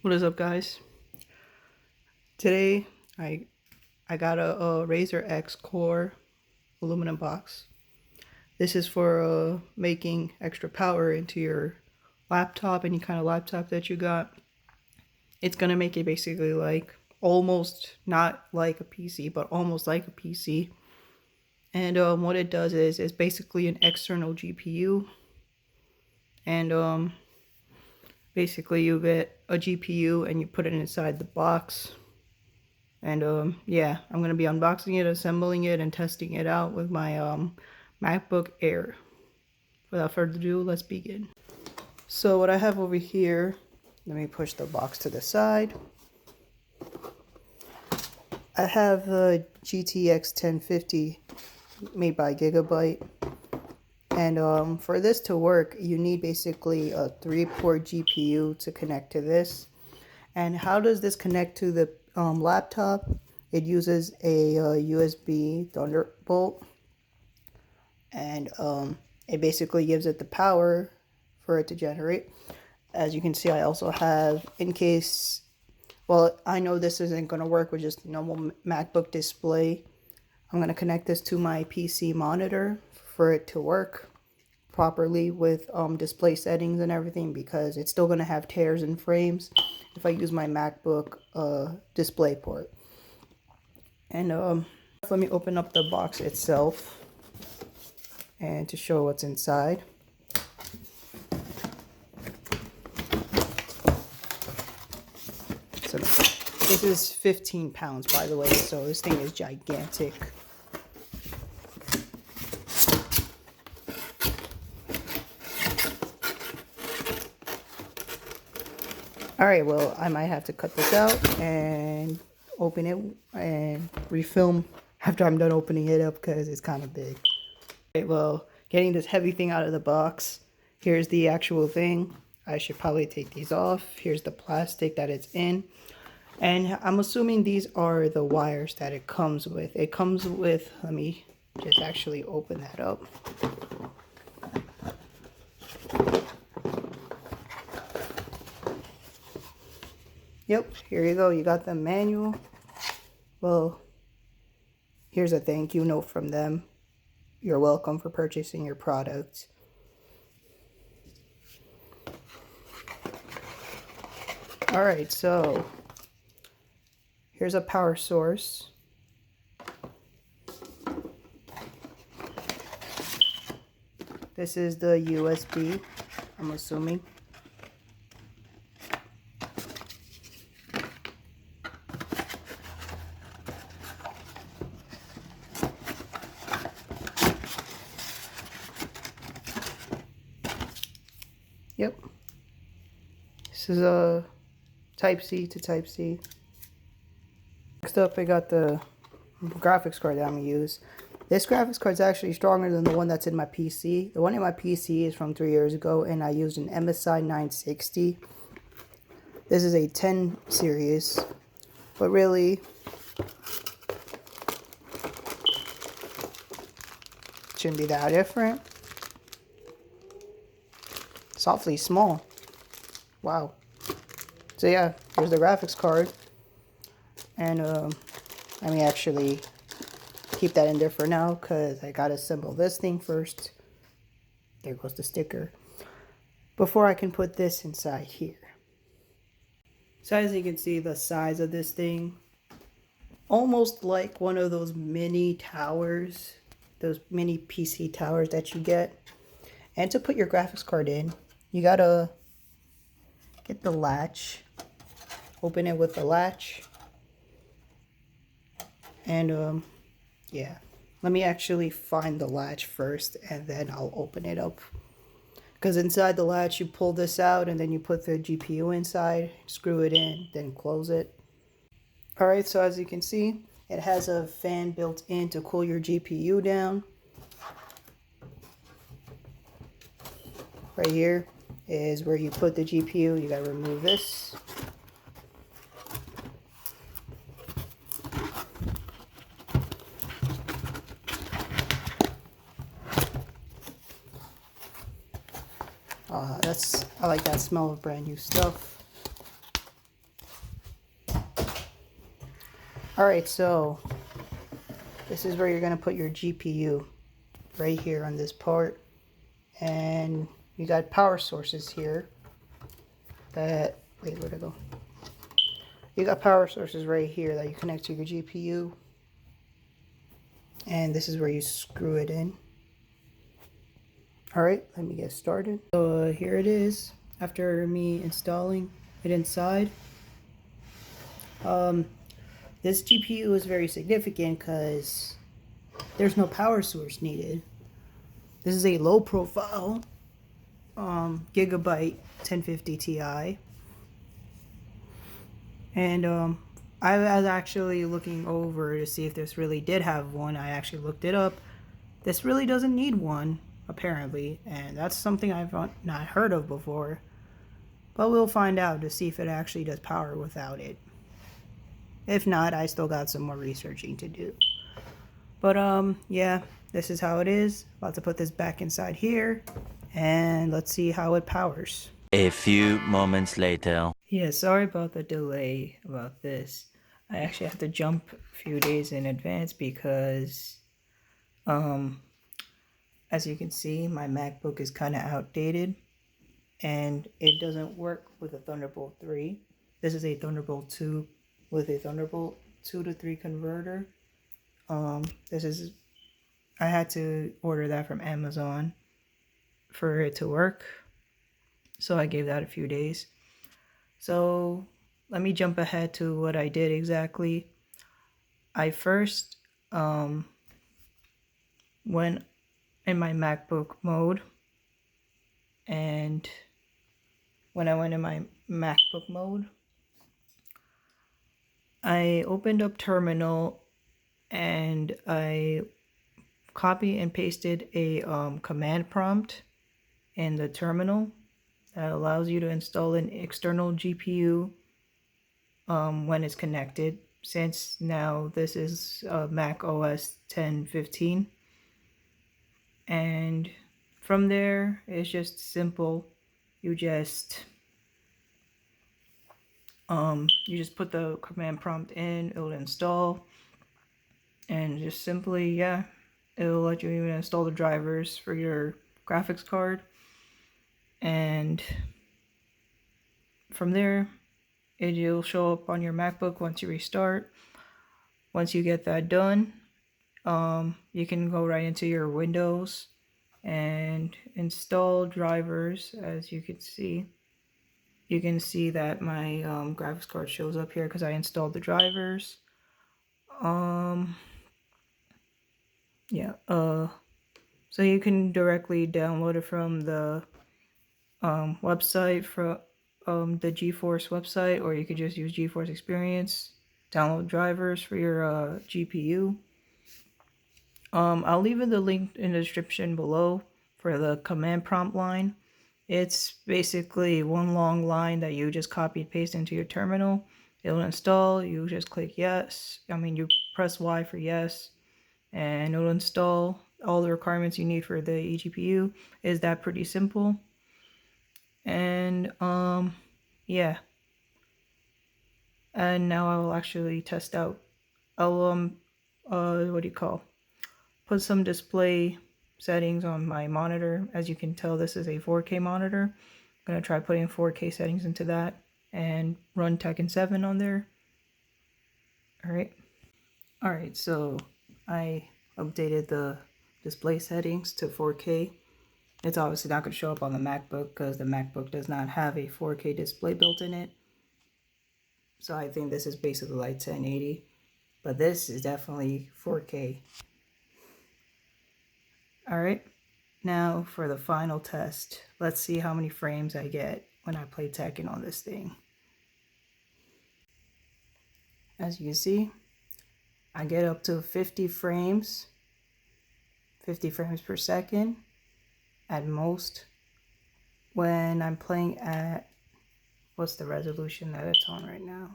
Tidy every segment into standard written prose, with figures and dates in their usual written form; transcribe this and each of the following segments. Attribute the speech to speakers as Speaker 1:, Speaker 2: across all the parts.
Speaker 1: What is up, guys? Today I got a Razer X Core aluminum box. This is for making extra power into your laptop, any kind of laptop that you got. It's gonna make it basically like almost not like a PC, but almost like a PC. And what it does is it's basically an external GPU, and basically you get a GPU and you put it inside the box. And yeah, I'm going to be unboxing it, assembling it, and testing it out with my MacBook Air. Without further ado, let's begin. So what I have over here, let me push the box to the side. I have the GTX1050 made by Gigabyte. And for this to work, you need basically a 3-port GPU to connect to this. And how does this connect to the laptop? It uses a USB Thunderbolt, and it basically gives it the power for it to generate. As you can see, I also have, in case, well, I know this isn't going to work with just normal MacBook display. I'm going to connect this to my PC monitor for it to work properly with display settings and everything, because it's still going to have tears and frames if I use my MacBook display port. And let me open up the box itself and to show what's inside. So this is 15 pounds, by the way, so this thing is gigantic. Alright, well, I might have to cut this out and open it and refilm after I'm done opening it up because it's kind of big. Alright, well, getting this heavy thing out of the box, here's the actual thing. I should probably take these off. Here's the plastic that it's in. And I'm assuming these are the wires that it comes with. It comes with, let me just actually open that up. Yep, here you go. You got the manual. Well, here's a thank you note from them. You're welcome for purchasing your product. Alright, so here's a power source. This is the USB, I'm assuming. Yep. This is a Type-C to Type-C. Next up, I got the graphics card that I'm going to use. This graphics card is actually stronger than the one that's in my PC. The one in my PC is from 3 years ago, and I used an MSI 960. This is a 10 series, but really, shouldn't be that different. It's awfully small. Wow. So yeah, here's the graphics card. And let me actually keep that in there for now, because I gotta assemble this thing first. There goes the sticker. Before I can put this inside here. So as you can see, the size of this thing, almost like one of those mini towers, those mini PC towers that you get. And to put your graphics card in, you gotta get the latch, open it with the latch, and yeah, let me actually find the latch first and then I'll open it up, because inside the latch you pull this out and then you put the GPU inside, screw it in, then close it. Alright, so as you can see, it has a fan built in to cool your GPU down. Right here is where you put the GPU. You gotta remove this. I like that smell of brand new stuff. Alright, so this is where you're going to put your GPU, right here on this part. And you got power sources here that, wait, where'd it go? You got power sources right here that you connect to your GPU. And this is where you screw it in. Alright, let me get started. So here it is, after me installing it inside. This GPU is very significant because there's no power source needed. This is a low profile Gigabyte 1050 Ti. And I was actually looking over to see if this really did have one. I actually looked it up. This really doesn't need one, apparently, and that's something I've not heard of before. But we'll find out to see if it actually does power without it. If not, I still got some more researching to do. But yeah, this is how it is. About to put this back inside here, and let's see how it powers.
Speaker 2: A few moments later.
Speaker 1: Yeah, sorry about the delay about this. I actually have to jump a few days in advance because as you can see, my MacBook is kind of outdated and it doesn't work with a Thunderbolt 3. This is a Thunderbolt 2 with a Thunderbolt 2 to 3 converter. I had to order that from Amazon for it to work, so I gave that a few days. So let me jump ahead to what I did exactly. I first went in my MacBook mode, and when I went in my MacBook mode, I opened up Terminal and I copy and pasted a command prompt in the terminal that allows you to install an external GPU when it's connected, since now this is Mac OS 10.15. And from there, it's just simple. You just put the command prompt in, it'll install, and just simply, yeah, it'll let you even install the drivers for your graphics card. And from there, it'll show up on your MacBook once you restart. Once you get that done, you can go right into your Windows and install drivers. As you can see, that my graphics card shows up here because I installed the drivers. Yeah, so you can directly download it from the website, from the Geforce website, or you could just use Geforce Experience, download drivers for your GPU. I'll leave the link in the description below for the command prompt line. It's basically one long line that you just copy and paste into your terminal. It'll install, you just click yes. You press Y for yes, and it'll install all the requirements you need for the eGPU. Is that pretty simple? And yeah. And now I will actually test out. I'll put some display settings on my monitor. As you can tell, this is a 4K monitor. I'm gonna try putting 4K settings into that and run Tekken 7 on there. Alright, so I updated the display settings to 4K. It's obviously not going to show up on the MacBook because the MacBook does not have a 4K display built in it. So I think this is basically like 1080, but this is definitely 4K. Alright, now for the final test. Let's see how many frames I get when I play Tekken on this thing. As you can see, I get up to 50 frames per second at most when I'm playing at, what's the resolution that it's on right now?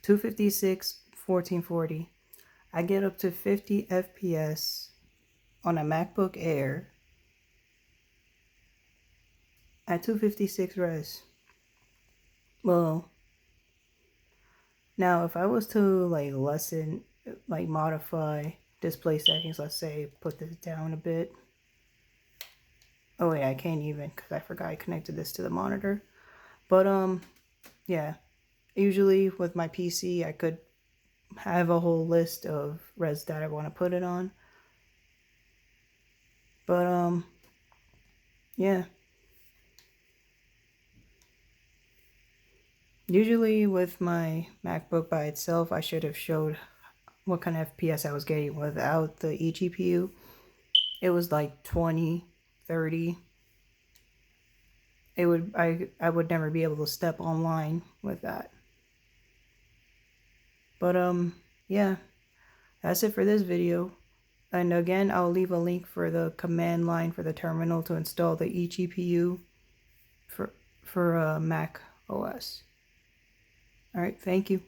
Speaker 1: .256 1440. I get up to 50 FPS on a MacBook Air at 256 res. Well, now if I was to like modify display settings, let's say put this down a bit. Oh wait, I can't even because I forgot I connected this to the monitor. But yeah, usually with my PC I could have a whole list of res that I want to put it on. But yeah. Usually with my MacBook by itself, I should have showed what kind of FPS I was getting without the eGPU. It was like 20, 30. I would never be able to step online with that. But yeah, that's it for this video. And again, I'll leave a link for the command line for the terminal to install the eGPU for Mac OS. All right, thank you.